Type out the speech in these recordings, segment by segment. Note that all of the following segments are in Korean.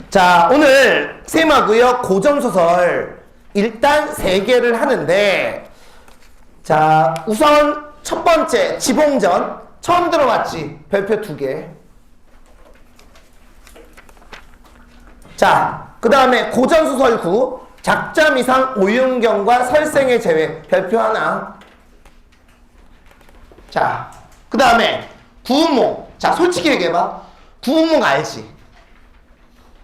자, 오늘 쌤하고요 고전소설 일단 3개를 하는데, 자, 우선 첫 번째 지봉전 처음 들어봤지? 별표 2개. 자, 그 다음에 고전소설 9 작자미상 오윤경과 설생의 제외 별표 1. 자, 그 다음에 구운몽. 자, 솔직히 얘기해봐. 구운몽 알지?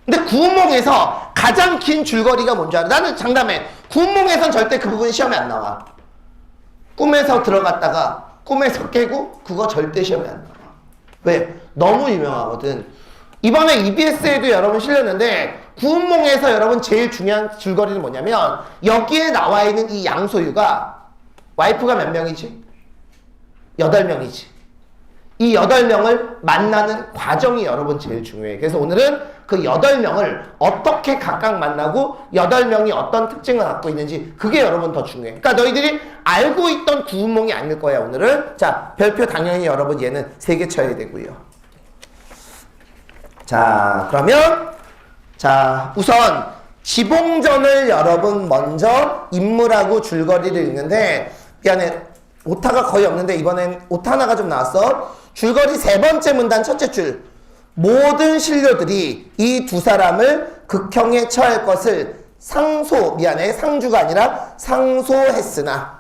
근데 구운몽에서 가장 긴 줄거리가 뭔지 알아? 나는 장담해. 구운몽에선 절대 그 부분이 시험에 안 나와. 꿈에서 들어갔다가 꿈에서 깨고 그거 절대 시험에 안 나와. 왜? 너무 유명하거든. 이번에 EBS에도 여러분 실렸는데 구운몽에서 여러분 제일 중요한 줄거리는 뭐냐면 여기에 나와 있는 이 양소유가 와이프가 몇 명이지? 8명이지. 이 8명을 만나는 과정이 여러분 제일 중요해. 그래서 오늘은 그 8명을 어떻게 각각 만나고 8명이 어떤 특징을 갖고 있는지 그게 여러분 더 중요해. 그러니까 너희들이 알고 있던 구운몽이 아닐 거야 오늘은. 자, 별표 당연히 여러분 얘는 3개 쳐야 되고요. 자, 그러면 자, 우선 지봉전을 여러분 먼저 인물하고 줄거리를 읽는데, 미안해, 오타가 거의 없는데 이번엔 오타 하나가 좀 나왔어. 줄거리 3번째 문단 첫째 줄. 모든 신료들이 이 두 사람을 극형에 처할 것을 상주가 아니라 상소했으나.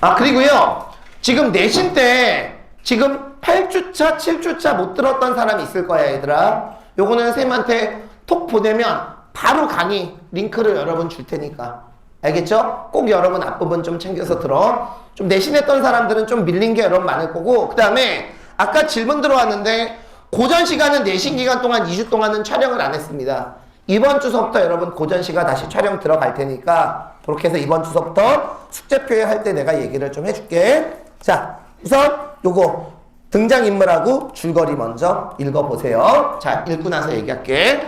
아, 그리고요, 지금 내신 때 지금 8주차, 7주차 못 들었던 사람이 있을 거야, 얘들아. 요거는 쌤한테 톡 보내면 바로 강의 링크를 여러분 줄 테니까. 알겠죠? 꼭 여러분 앞부분 좀 챙겨서 들어. 좀 내신했던 사람들은 좀 밀린 게 여러분 많을 거고, 그 다음에 아까 질문 들어왔는데 고전 시간은 내신 기간 동안 2주 동안은 촬영을 안 했습니다. 이번 주서부터 여러분 고전 시간 다시 촬영 들어갈 테니까 그렇게 해서 이번 주서부터 숙제표에 할 때 내가 얘기를 좀 해줄게. 자, 우선 요거 등장인물하고 줄거리 먼저 읽어보세요. 자, 읽고 나서 얘기할게.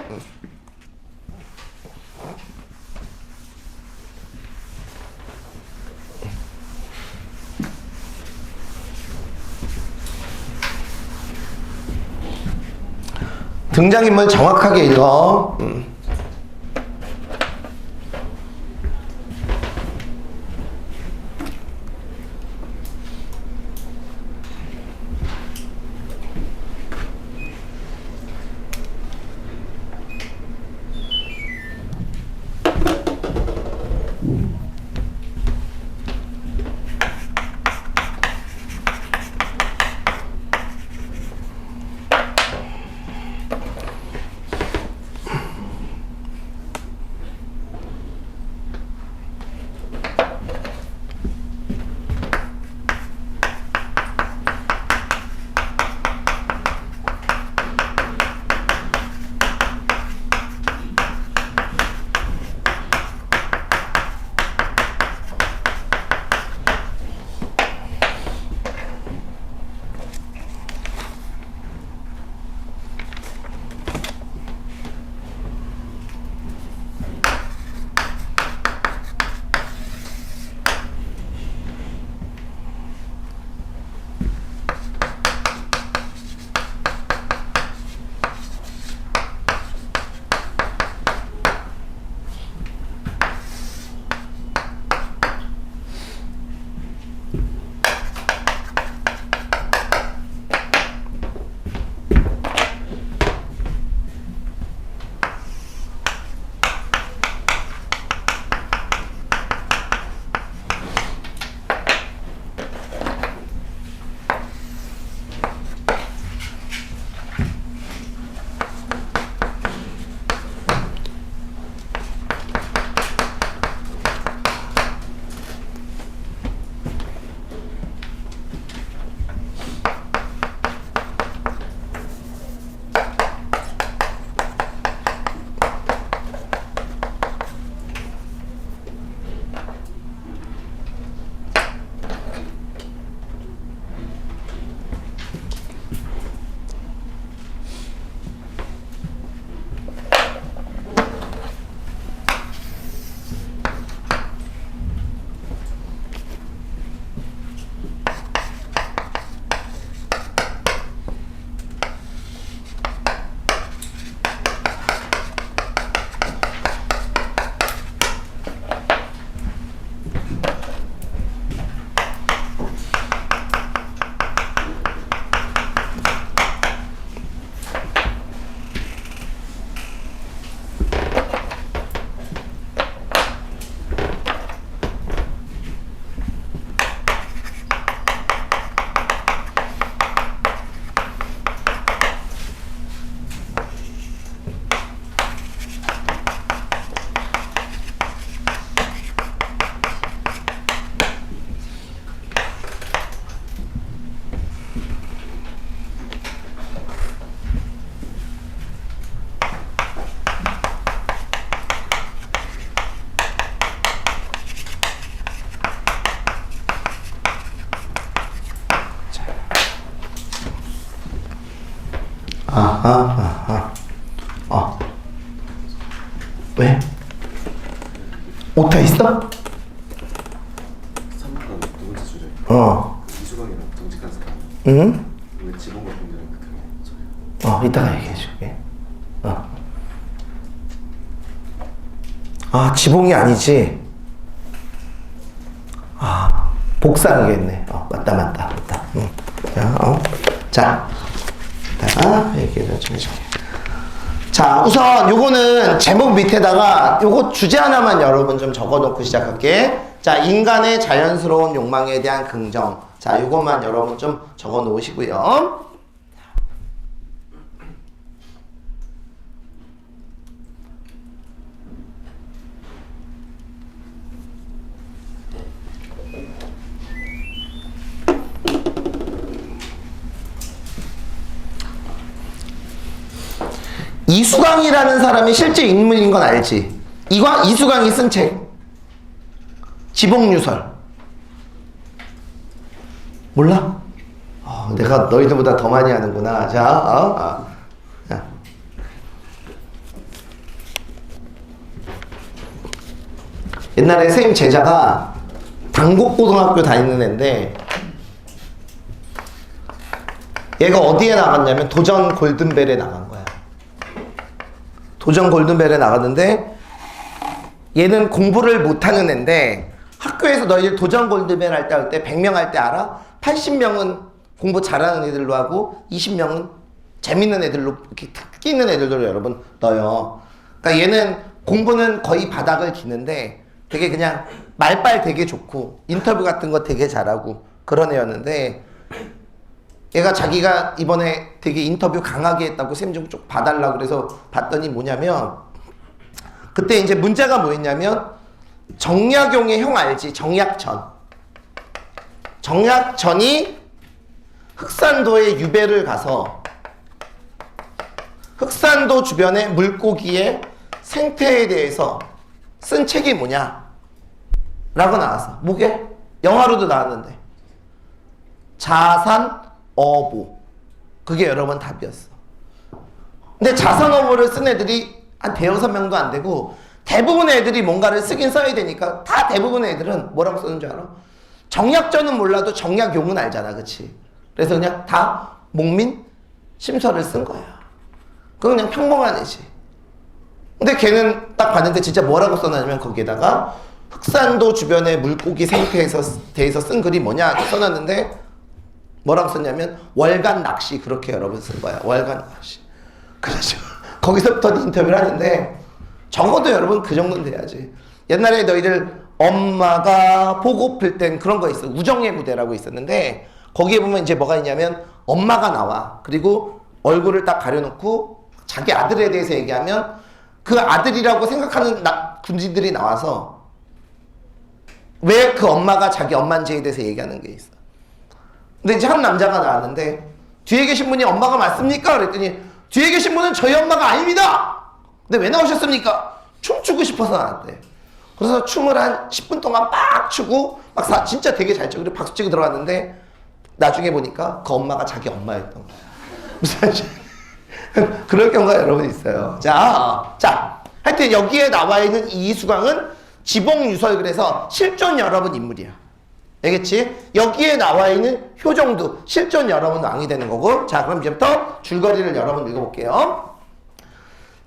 등장인물 정확하게 읽어. 왜? 오타 있어? 3번 두 번째 줄에 이수광이랑 정직한 사람 응? 왜 지붕과 공유랑 그렇게 이따가 얘기해 줄게. 지붕이 아니지. 복사하겠네. 맞다. 자, 이따가 얘기를 좀 해줄게. 자, 우선 요거는 제목 밑에다가 요거 주제 하나만 여러분 좀 적어놓고 시작할게. 자, 인간의 자연스러운 욕망에 대한 긍정. 자, 요것만 여러분 좀 적어 놓으시고요. 이수광이라는 사람이 실제 인물인 건 알지? 이수광이 쓴 책 지봉유설 몰라? 내가 너희들보다 더 많이 아는구나. 자, 옛날에 선생님 제자가 당곡고등학교 다니는 애인데 얘가 어디에 나갔냐면 도전 골든벨에 나간 거야. 도전 골든벨에 나갔는데 얘는 공부를 못하는 애인데 학교에서 너희들 도전 골든벨 할 때 100명 할 때 알아? 80명은 공부 잘하는 애들로 하고 20명은 재밌는 애들로 이렇게 특기 있는 애들로 여러분 넣어요. 그러니까 얘는 공부는 거의 바닥을 기는데 되게 그냥 말빨 되게 좋고 인터뷰 같은 거 되게 잘하고 그런 애였는데 얘가 자기가 이번에 되게 인터뷰 강하게 했다고 쌤 좀 봐달라고 그래서 봤더니 뭐냐면 그때 이제 문제가 뭐였냐면 정약용의 형 알지? 정약전이 흑산도에 유배를 가서 흑산도 주변의 물고기의 생태에 대해서 쓴 책이 뭐냐? 라고 나왔어. 뭐게? 영화로도 나왔는데 자산어보. 그게 여러분 답이었어. 근데 자산어보를 쓴 애들이 한 대여섯 명도 안 되고 대부분의 애들이 뭔가를 쓰긴 써야 되니까 다 대부분의 애들은 뭐라고 쓰는 줄 알아? 정약전은 몰라도 정약용은 알잖아. 그치? 그래서 그냥 다 목민 심서를 쓴 거야. 그건 그냥 평범한 애지. 근데 걔는 딱 봤는데 진짜 뭐라고 써놨냐면 거기에다가 흑산도 주변의 물고기 생태에 대해서 쓴 글이 뭐냐 써놨는데 뭐라고 썼냐면 월간 낚시. 그렇게 여러분 쓴 거야. 월간 낚시. 그래서 거기서부터 인터뷰를 하는데 적어도 여러분 그 정도는 돼야지. 옛날에 너희들 엄마가 보고플 땐 그런 거 있어. 우정의 무대라고 있었는데 거기에 보면 이제 뭐가 있냐면 엄마가 나와. 그리고 얼굴을 딱 가려놓고 자기 아들에 대해서 얘기하면 그 아들이라고 생각하는 군인들이 나와서 왜 그 엄마가 자기 엄마인지에 대해서 얘기하는 게 있어. 근데 이제 한 남자가 나왔는데 뒤에 계신 분이 엄마가 맞습니까? 그랬더니 뒤에 계신 분은 저희 엄마가 아닙니다. 근데 왜 나오셨습니까? 춤추고 싶어서 나왔대. 그래서 춤을 한 10분 동안 막 추고 막 진짜 되게 잘 추고 박수 치고 들어갔는데 나중에 보니까 그 엄마가 자기 엄마였던 거야. 무슨 그럴 경우가 여러분 있어요. 자, 하여튼 여기에 나와 있는 이수광은 지봉유설 그래서 실존 여러분 인물이야. 알겠지? 여기에 나와 있는 효정도 실존 여러분 왕이 되는 거고. 자, 그럼 이제부터 줄거리를 여러분 읽어볼게요.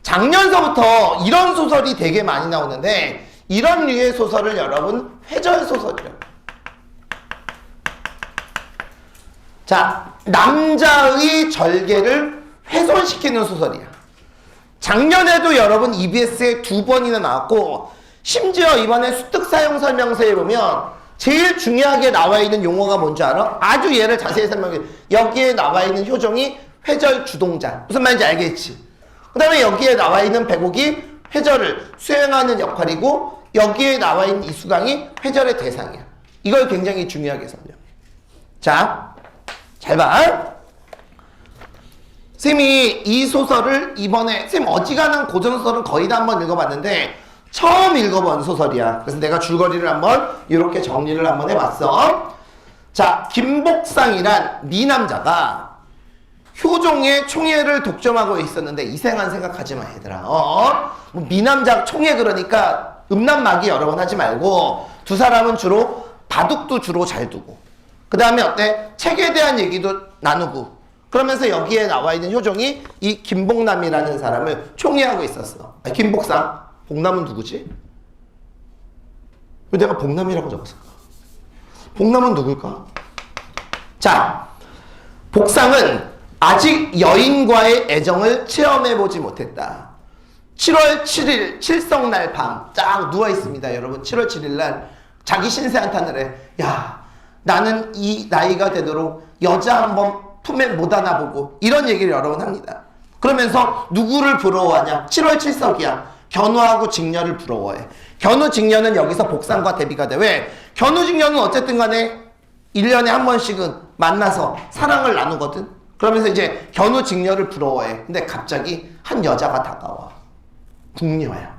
작년서부터 이런 소설이 되게 많이 나오는데 이런 류의 소설을 여러분 회절소설이라고. 자, 남자의 절개를 훼손시키는 소설이야. 작년에도 여러분 EBS에 2번이나 나왔고 심지어 이번에 수특사용설명서에 보면 제일 중요하게 나와 있는 용어가 뭔지 알아? 아주 얘를 자세히 설명해. 여기에 나와 있는 효정이 회절 주동자. 무슨 말인지 알겠지? 그 다음에 여기에 나와 있는 백옥이 회절을 수행하는 역할이고 여기에 나와 있는 이수광이 회절의 대상이야. 이걸 굉장히 중요하게 설명해. 자, 잘 봐. 쌤이 이 소설을 이번에 쌤 어지간한 고전소설은 거의 다 한번 읽어봤는데 처음 읽어본 소설이야. 그래서 내가 줄거리를 한번 이렇게 정리를 한번 해봤어. 자, 김복상이란 네 남자가 효종의 총애를 독점하고 있었는데 이생한 생각하지 마 얘들아. 뭐 미남작 총애 그러니까 음란마귀 여러 번 하지 말고 두 사람은 주로 바둑도 주로 잘 두고 그 다음에 어때? 책에 대한 얘기도 나누고 그러면서 여기에 나와 있는 효종이 이 김복남이라는 사람을 총애하고 있었어. 아니, 김복상. 복남은 누구지? 왜 내가 복남이라고 적었을까? 복남은 누굴까? 자, 복상은 아직 여인과의 애정을 체험해보지 못했다. 7월 7일 칠성날 밤 쫙 누워있습니다. 여러분 7월 7일날 자기 신세 한탄을 해. 야, 나는 이 나이가 되도록 여자 한번 품에 못 안아보고 이런 얘기를 여러 번 합니다. 그러면서 누구를 부러워하냐? 7월 칠석이야. 견우하고 직녀를 부러워해. 견우 직녀는 여기서 복상과 대비가 돼. 왜? 견우 직녀는 어쨌든 간에 1년에 한 번씩은 만나서 사랑을 나누거든. 그러면서 이제 견우 직녀를 부러워해. 근데 갑자기 한 여자가 다가와. 궁녀야.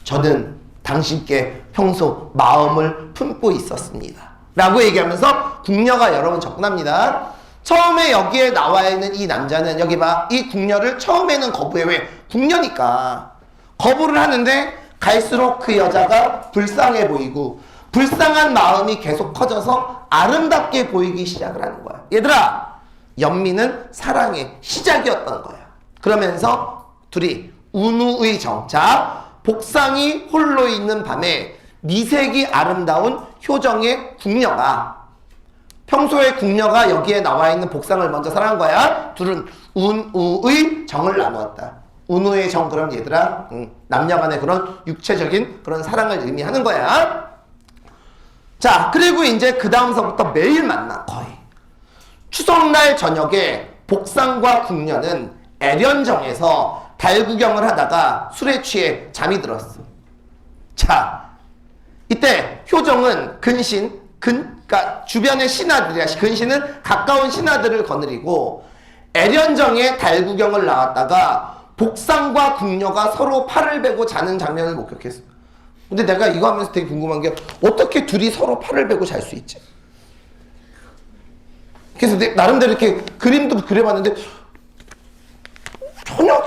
저는 당신께 평소 마음을 품고 있었습니다. 라고 얘기하면서 궁녀가 여러 번 접근합니다. 처음에 여기에 나와 있는 이 남자는 여기 봐. 이 궁녀를 처음에는 거부해. 왜? 궁녀니까. 거부를 하는데 갈수록 그 여자가 불쌍해 보이고 불쌍한 마음이 계속 커져서 아름답게 보이기 시작을 하는 거야. 얘들아, 연민은 사랑의 시작이었던 거야. 그러면서 둘이 운우의 정자, 복상이 홀로 있는 밤에 미색이 아름다운 효정의 궁녀가 평소에 궁녀가 여기에 나와 있는 복상을 먼저 사랑한 거야. 둘은 운우의 정을 나누었다. 운우의 정 그럼 얘들아 남녀 간의 그런 육체적인 그런 사랑을 의미하는 거야. 자, 그리고 이제 그 다음서부터 매일 만나. 거의 추석날 저녁에 복상과 궁녀는 애련정에서 달 구경을 하다가 술에 취해 잠이 들었어. 자, 이때 효정은 그러니까 주변의 신하들이야. 근신은 가까운 신하들을 거느리고 애련정에 달 구경을 나왔다가 복상과 궁녀가 서로 팔을 베고 자는 장면을 목격했어. 근데 내가 이거 하면서 되게 궁금한 게 어떻게 둘이 서로 팔을 베고 잘 수 있지? 그래서 나름대로 이렇게 그림도 그려봤는데 전혀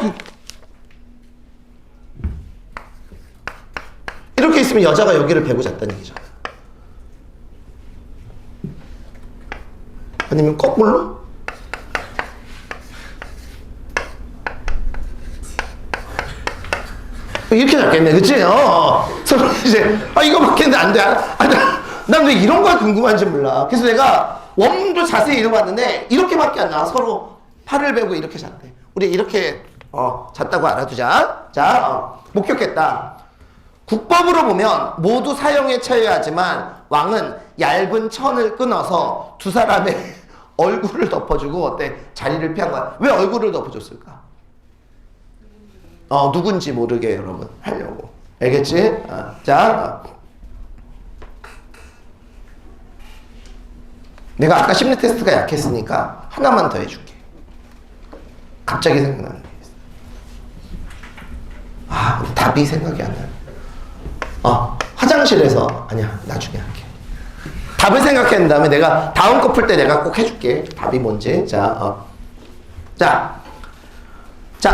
이렇게 있으면 여자가 여기를 베고 잤다는 얘기잖아. 아니면 거꾸로? 이렇게 잤겠네, 그치? 서로 이제, 이거밖에 안 돼. 난 왜 이런 걸 궁금한지 몰라. 그래서 내가 원문도 자세히 읽어봤는데, 이렇게밖에 안 나와. 서로 팔을 베고 이렇게 잤대. 우리 이렇게, 잤다고 알아두자. 자, 목격했다. 국법으로 보면 모두 사형에 처해야지만 왕은 얇은 천을 끊어서 두 사람의 얼굴을 덮어주고 어때? 자리를 피한 거야. 왜 얼굴을 덮어줬을까? 누군지 모르게 여러분 하려고. 알겠지? 자, 내가 아까 심리 테스트가 약했으니까 하나만 더 해줄게. 갑자기 생각나는 게 있어. 답이 생각이 안 나네. 화장실에서 아니야, 나중에 할게. 답을 생각한 다음에 내가 다음 거 풀 때 내가 꼭 해줄게. 답이 뭔지. 자,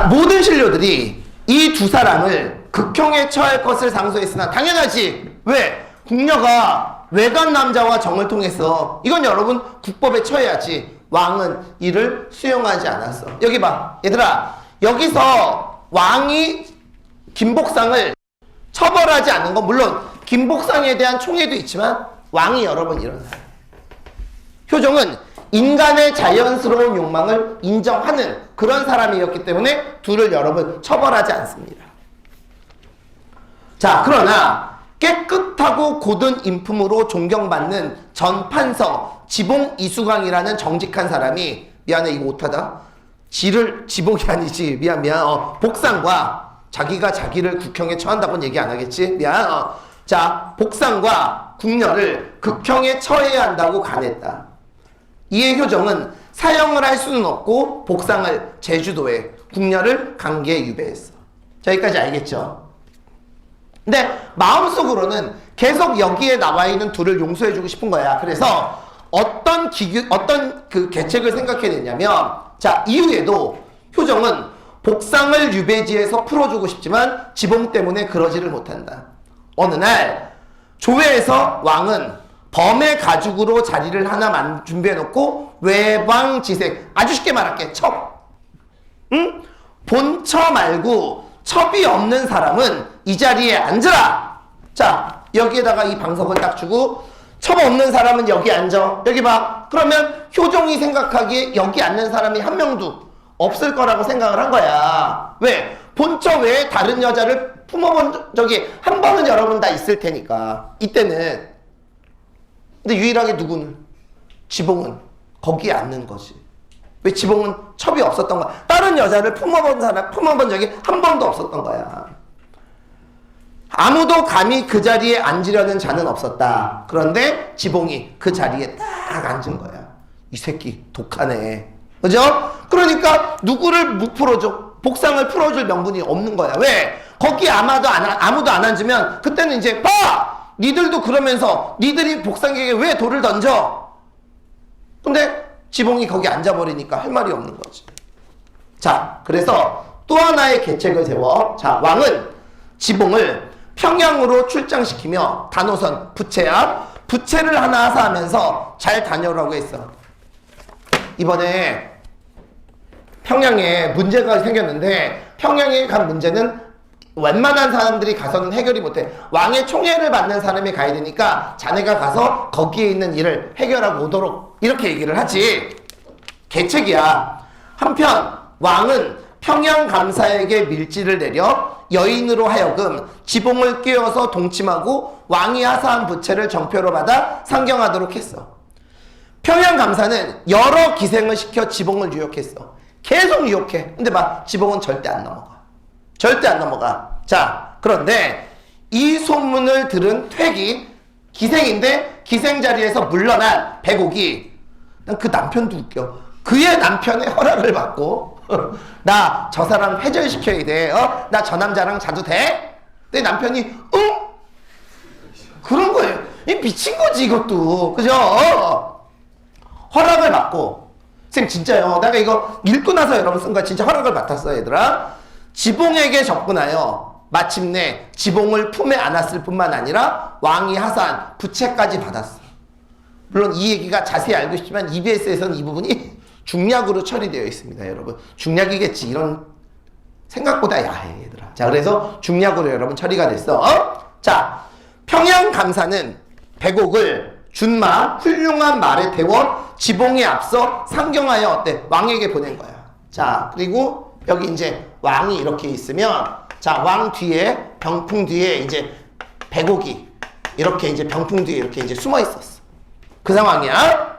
모든 신료들이 이 두 사람을 극형에 처할 것을 상소했으나 당연하지. 왜? 궁녀가 외간 남자와 정을 통해서 이건 여러분 국법에 처해야지. 왕은 이를 수용하지 않았어. 여기 봐. 얘들아, 여기서 왕이 김복상을 처벌하지 않는 건 물론 김복상에 대한 총애도 있지만 왕이 여러 번 이런 사람. 효종은 인간의 자연스러운 욕망을 인정하는 그런 사람이었기 때문에 둘을 여러 번 처벌하지 않습니다. 자, 그러나 깨끗하고 고든 인품으로 존경받는 전 판서 지봉 이수광이라는 정직한 사람이 미안해 이거 못하다. 지봉이 아니지. 미안. 복상과 자기가 자기를 국형에 처한다고는 얘기 안 하겠지? 미안. 자, 복상과 궁녀를 극형에 처해야 한다고 간했다. 이에 효정은 사형을 할 수는 없고 복상을 제주도에, 궁녀를 강계에 유배했어. 저기까지 알겠죠? 근데 마음속으로는 계속 여기에 나와 있는 둘을 용서해주고 싶은 거야. 그래서 어떤 그 계책을 생각해냈냐면 자, 이후에도 효정은 복상을 유배지에서 풀어주고 싶지만 지봉 때문에 그러지를 못한다. 어느 날 조회에서 왕은 범의 가죽으로 자리를 하나 준비해놓고 외방지색, 아주 쉽게 말할게, 첩. 응? 본처 말고 첩이 없는 사람은 이 자리에 앉으라. 자, 여기에다가 이 방석을 딱 주고 첩 없는 사람은 여기 앉아. 여기 봐. 그러면 효종이 생각하기에 여기 앉는 사람이 한 명도 없을 거라고 생각을 한 거야. 왜? 본처 외에 다른 여자를 품어본 적이 한 번은 여러분 다 있을 테니까. 이때는. 근데 유일하게 누구는? 지봉은 거기에 앉는 거지. 왜? 지봉은 첩이 없었던 거야. 다른 여자를 품어본 적이 한 번도 없었던 거야. 아무도 감히 그 자리에 앉으려는 자는 없었다. 그런데 지봉이 그 자리에 딱 앉은 거야. 이 새끼 독하네. 그죠? 그러니까 누구를 못 풀어줘? 복상을 풀어줄 명분이 없는 거야. 왜? 거기 아무도 안 앉으면 그때는 이제 봐! 니들도 그러면서 니들이 복상에게 왜 돌을 던져? 근데 지봉이 거기 앉아버리니까 할 말이 없는 거지. 자, 그래서 또 하나의 계책을 세워. 자, 왕은 지봉을 평양으로 출장시키며 단호선 부채야 부채를 하나 하사하면서 잘 다녀오라고 했어. 이번에 평양에 문제가 생겼는데 평양에 간 문제는 웬만한 사람들이 가서는 해결이 못해. 왕의 총애를 받는 사람이 가야 되니까 자네가 가서 거기에 있는 일을 해결하고 오도록 이렇게 얘기를 하지. 계책이야. 한편 왕은 평양 감사에게 밀지를 내려 여인으로 하여금 지봉을 끼워서 동침하고 왕이 하사한 부채를 정표로 받아 상경하도록 했어. 평양 감사는 여러 기생을 시켜 지봉을 유혹했어. 계속 유혹해. 근데 막 지봉은 절대 안 넘어가. 절대 안 넘어가. 자, 그런데 이 소문을 들은 퇴기, 기생인데 기생 자리에서 물러난 백옥이, 난 그 남편도 웃겨. 그의 남편의 허락을 받고 나 저 사람 해절시켜야 돼. 나 저 남자랑 자도 돼? 내 남편이 응? 그런 거예요. 이 미친 거지 이것도. 그죠? 허락을 받고. 쌤 진짜요. 내가 이거 읽고 나서 여러분 쓴 거야. 진짜 허락을 맡았어 얘들아. 지봉에게 접근하여 마침내 지봉을 품에 안았을 뿐만 아니라 왕이 하사한 부채까지 받았어. 물론 이 얘기가 자세히 알고 싶지만 EBS에서는 이 부분이 중략으로 처리되어 있습니다. 여러분 중략이겠지 이런 생각보다 야해 얘들아. 자, 그래서 중략으로 여러분 처리가 됐어. 자, 평양 감사는 백옥을 준마 훌륭한 말에 태워 지봉에 앞서 상경하여 어때? 왕에게 보낸 거야. 자, 그리고 여기 이제 왕이 이렇게 있으면 자, 왕 뒤에 병풍 뒤에 이제 백옥이 이렇게 이제 병풍 뒤에 이렇게 이제 숨어 있었어. 그 상황이야.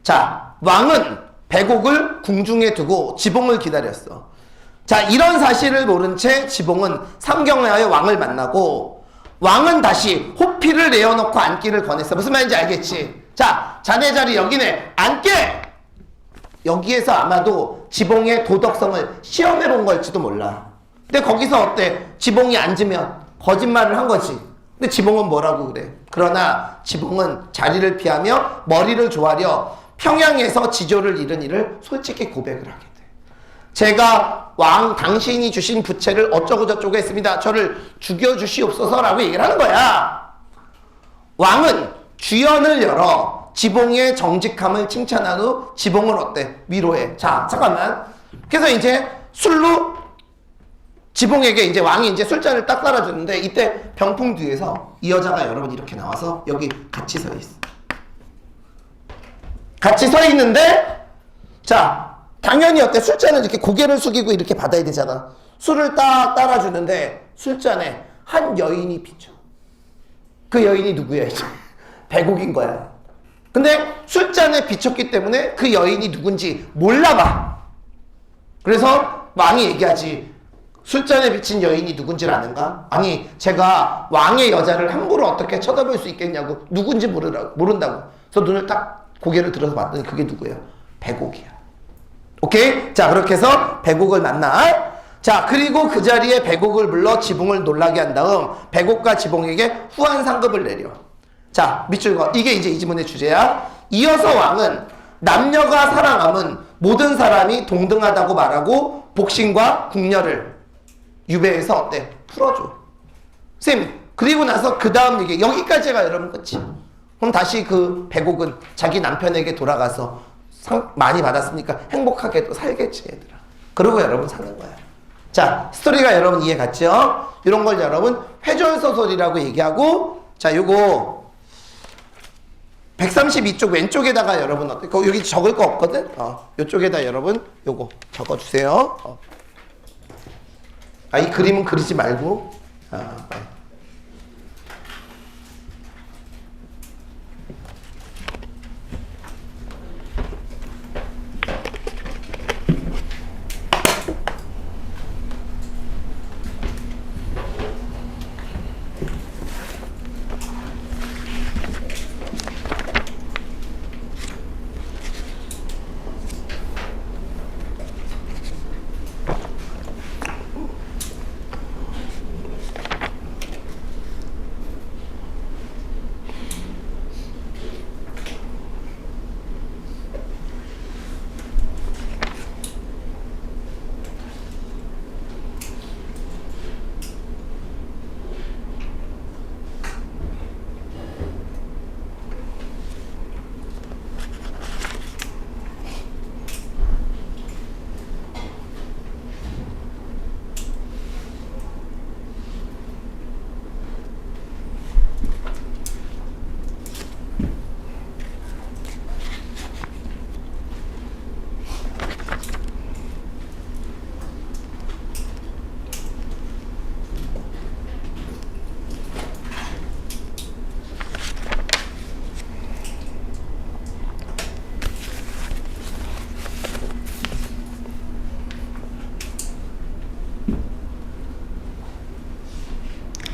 자, 왕은 백옥을 궁중에 두고 지봉을 기다렸어. 자, 이런 사실을 모른 채 지봉은 상경하여 왕을 만나고 왕은 다시 호피를 내어놓고 앉기를 권했어. 무슨 말인지 알겠지? 자, 자네 자리 여기네. 앉게! 여기에서 아마도 지봉의 도덕성을 시험해 본 걸지도 몰라. 근데 거기서 어때? 지봉이 앉으면 거짓말을 한 거지. 근데 지봉은 뭐라고 그래? 그러나 지봉은 자리를 피하며 머리를 조아려 평양에서 지조를 잃은 일을 솔직히 고백을 하게 돼. 제가 왕 당신이 주신 부채를 어쩌고 저쩌고 했습니다. 저를 죽여주시옵소서라고 얘기를 하는 거야. 왕은 주연을 열어 지봉의 정직함을 칭찬한 후 지봉을 어때? 위로해. 자, 잠깐만. 그래서 이제 술로 지봉에게 이제 왕이 이제 술잔을 딱 따라주는데 이때 병풍 뒤에서 이 여자가 여러분 이렇게 나와서 여기 같이 서 있어. 같이 서 있는데 자, 당연히 어때? 술잔을 이렇게 고개를 숙이고 이렇게 받아야 되잖아. 술을 딱 따라주는데 술잔에 한 여인이 비쳐. 그 여인이 누구야 이제? 백옥인 거야. 근데 술잔에 비쳤기 때문에 그 여인이 누군지 몰라봐. 그래서 왕이 얘기하지. 술잔에 비친 여인이 누군지를 아는가? 아니, 제가 왕의 여자를 함부로 어떻게 쳐다볼 수 있겠냐고. 누군지 모른다고. 그래서 눈을 딱 고개를 들어서 봤더니 그게 누구예요? 백옥이야. 오케이? 자, 그렇게 해서 백옥을 만나. 자, 그리고 그 자리에 백옥을 불러 지봉을 놀라게 한 다음 백옥과 지봉에게 후한 상급을 내려. 자, 밑줄 거. 이게 이제 이 지문의 주제야. 이어서 왕은 남녀가 사랑함은 모든 사람이 동등하다고 말하고 복신과 궁녀를 유배해서 어때? 풀어줘. 쌤, 그리고 나서 그 다음 얘기 여기까지가 여러분 끝이. 그럼 다시 그 백옥은 자기 남편에게 돌아가서 상 많이 받았으니까 행복하게 또 살겠지 얘들아. 그러고 여러분 사는 거야. 자, 스토리가 여러분 이해 갔죠? 이런 걸 여러분 회전소설이라고 얘기하고, 자, 요거 132쪽 왼쪽에다가 여러분 어때? 여기 적을 거 없거든? 요쪽에다 여러분 요거 적어주세요. 이 그림은 그리지 말고.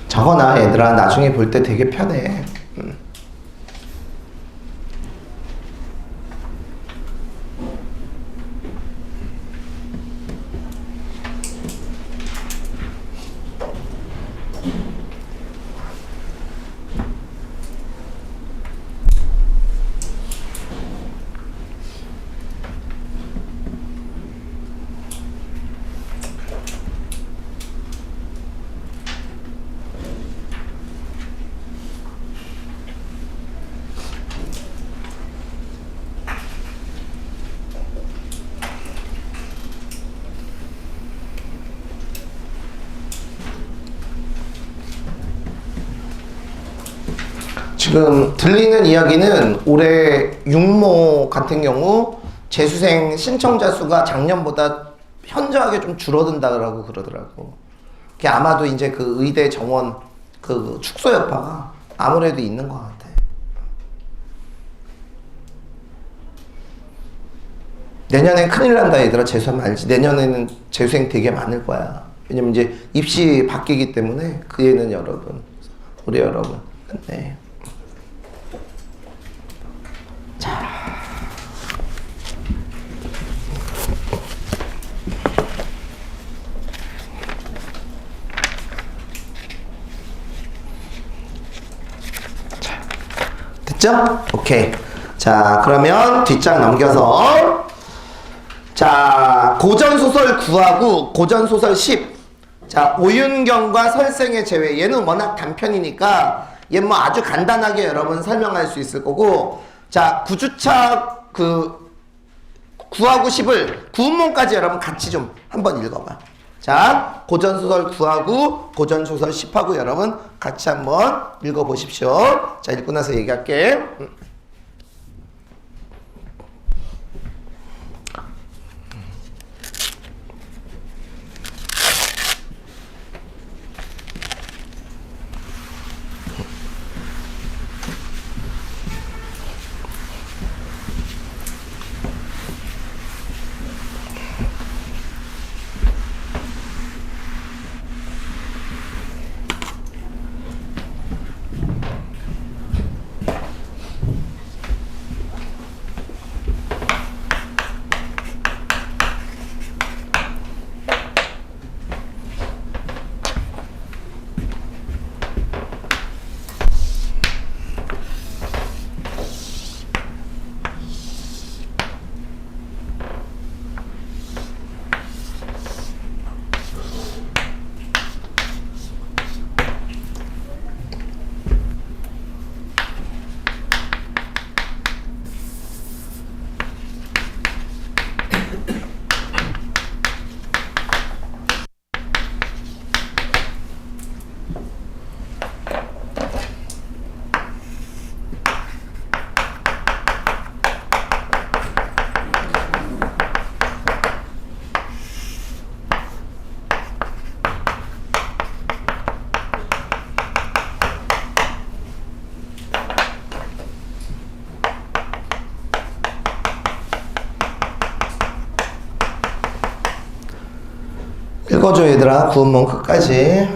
적어놔 얘들아. 나중에 볼 때 되게 편해. 지금 들리는 이야기는 올해 육모 같은 경우 재수생 신청자 수가 작년보다 현저하게 좀 줄어든다고 그러더라고. 그게 아마도 이제 그 의대 정원 그 축소 여파가 아무래도 있는 것 같아. 내년엔 큰일 난다 얘들아. 재수하면 알지. 내년에는 재수생 되게 많을 거야. 왜냐면 이제 입시 바뀌기 때문에 그 애는 여러분, 우리 여러분. 네. 됐죠? 오케이. 자, 그러면 뒷장 넘겨서 자, 고전소설 9하고 고전소설 10. 자, 오윤경과 설생의 제외. 얘는 워낙 단편이니까 얘 뭐 아주 간단하게 여러분 설명할 수 있을 거고, 자, 구주차 그 9하고 10을 구운몽까지 여러분 같이 좀 한번 읽어봐. 자, 고전소설 9하고 고전소설 10하고 여러분 같이 한번 읽어보십시오. 자, 읽고 나서 얘기할게. 읽어줘 얘들아. 구운몽 끝까지.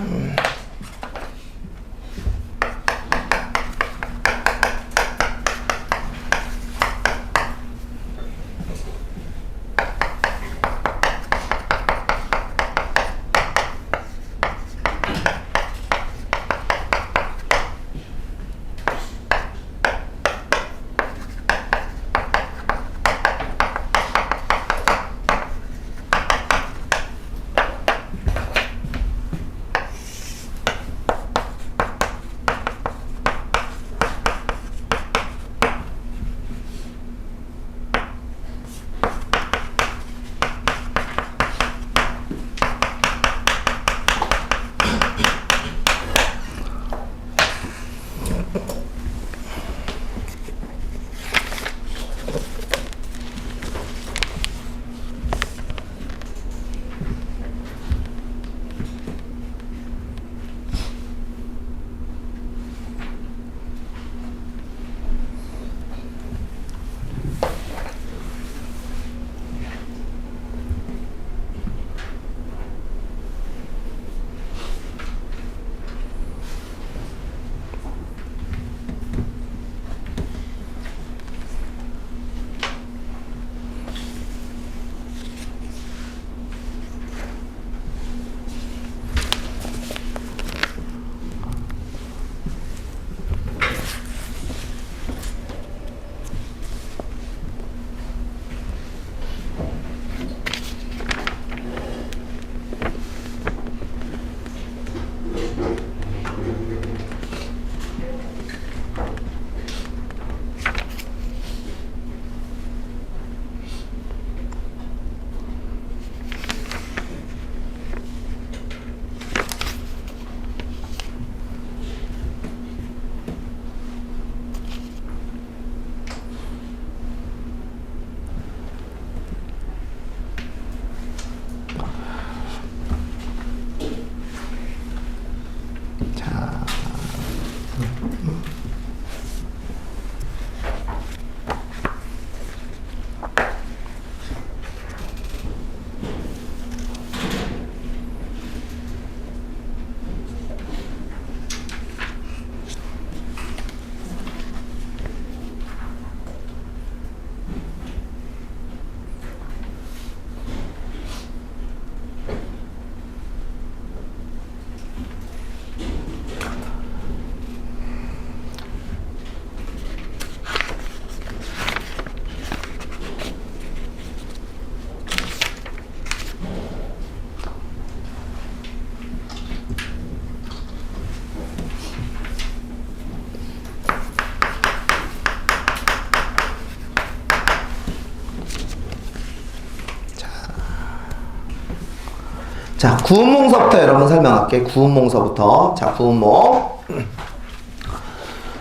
자, 구운몽서부터 여러분 설명할게. 구운몽서부터. 자, 구운몽.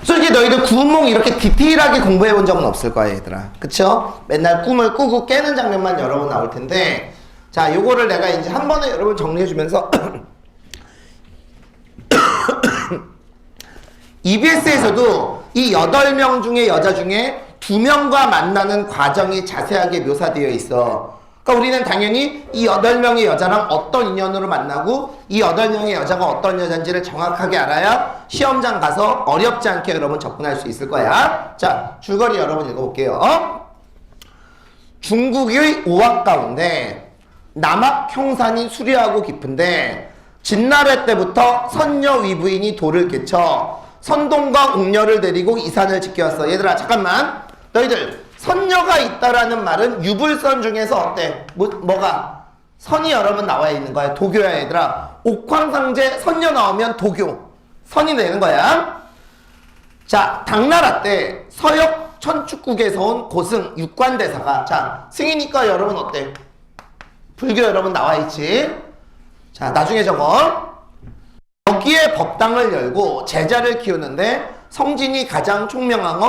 솔직히 너희들 구운몽 이렇게 디테일하게 공부해 본 적은 없을 거야, 얘들아. 그쵸? 맨날 꿈을 꾸고 깨는 장면만 여러 번 나올 텐데, 자, 요거를 내가 이제 한 번에 여러분 정리해 주면서 EBS에서도 이 8명 중에 여자 중에 2명과 만나는 과정이 자세하게 묘사되어 있어. 그러니까 우리는 당연히 이 8명의 여자랑 어떤 인연으로 만나고 이 8명의 여자가 어떤 여자인지를 정확하게 알아야 시험장 가서 어렵지 않게 여러분 접근할 수 있을 거야. 자, 줄거리 여러분 읽어볼게요. 중국의 오학 가운데 남학 형산이 수려하고 깊은데 진나래 때부터 선녀 위부인이 돌을 깨쳐 선동과 옥녀를 데리고 이 산을 지켜왔어. 얘들아 잠깐만, 너희들 선녀가 있다라는 말은 유불선 중에서 어때? 뭐가? 선이 여러분 나와 있는 거야. 도교야 얘들아. 옥황상제 선녀 나오면 도교. 선이 되는 거야. 자, 당나라 때 서역 천축국에서 온 고승 육관대사가, 자, 승이니까 여러분 어때? 불교 여러분 나와 있지? 자, 나중에 적어. 여기에 법당을 열고 제자를 키우는데 성진이 가장 총명한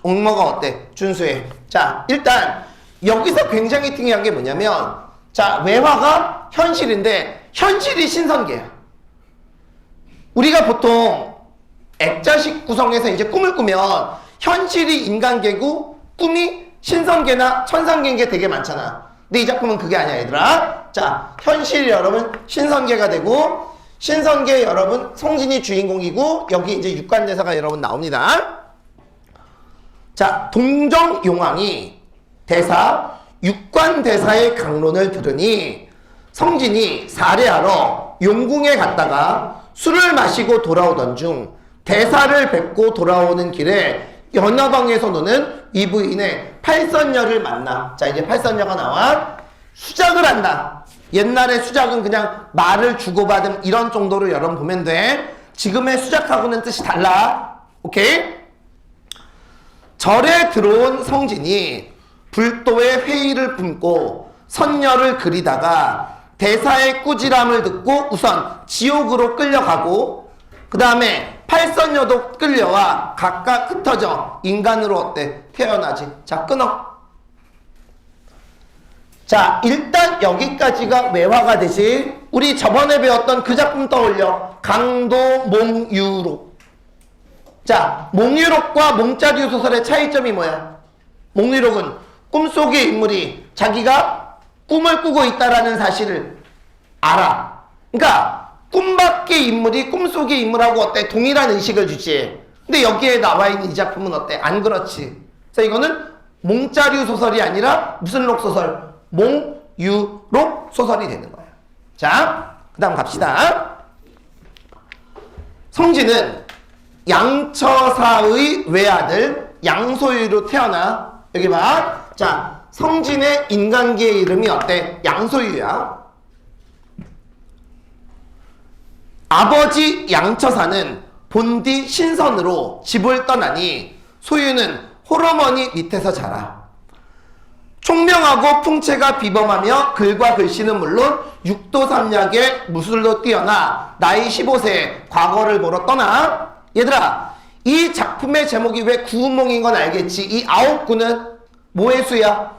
옥모가 어때? 준수해. 자, 일단 여기서 굉장히 특이한 게 뭐냐면, 자, 외화가 현실인데 현실이 신선계야. 우리가 보통 액자식 구성에서 이제 꿈을 꾸면 현실이 인간계고 꿈이 신선계나 천상계인 게 되게 많잖아. 근데 이 작품은 그게 아니야, 얘들아. 자, 현실이 여러분 신선계가 되고, 신선계 여러분 성진이 주인공이고, 여기 이제 육관대사가 여러분 나옵니다. 자, 동정용왕이 대사, 육관대사의 강론을 들으니 성진이 사례하러 용궁에 갔다가 술을 마시고 돌아오던 중 대사를 뵙고 돌아오는 길에 연화방에서 노는 이부인의 팔선녀를 만나. 자, 이제 팔선녀가 나와 수작을 한다. 옛날에 수작은 그냥 말을 주고받음 이런 정도로 여러분 보면 돼. 지금의 수작하고는 뜻이 달라. 오케이? 절에 들어온 성진이 불도의 회의를 품고 선녀를 그리다가 대사의 꾸지람을 듣고 우선 지옥으로 끌려가고, 그 다음에 팔선녀도 끌려와 각각 흩어져 인간으로 어때? 태어나지. 자, 끊어. 자, 일단 여기까지가 외화가 되지. 우리 저번에 배웠던 그 작품 떠올려. 강도 몽유록. 자, 몽유록과 몽자류 소설의 차이점이 뭐야? 몽유록은 꿈속의 인물이 자기가 꿈을 꾸고 있다라는 사실을 알아. 그러니까 꿈밖의 인물이 꿈속의 인물하고 어때? 동일한 의식을 주지. 근데 여기에 나와 있는 이 작품은 어때? 안 그렇지. 그래서 이거는 몽자류 소설이 아니라 무슨 록 소설? 몽유록 소설이 되는 거야. 자, 그 다음 갑시다. 성진은 양처사의 외아들 양소유로 태어나. 여기 봐. 자, 성진의 인간계의 이름이 어때? 양소유야. 아버지 양처사는 본디 신선으로 집을 떠나니 소유는 홀어머니 밑에서 자라. 총명하고 풍채가 비범하며 글과 글씨는 물론 육도삼약의 무술로 뛰어나 나이 15세에 과거를 보러 떠나. 얘들아, 이 작품의 제목이 왜 구운몽인 건 알겠지? 이 9구는 뭐의 수야?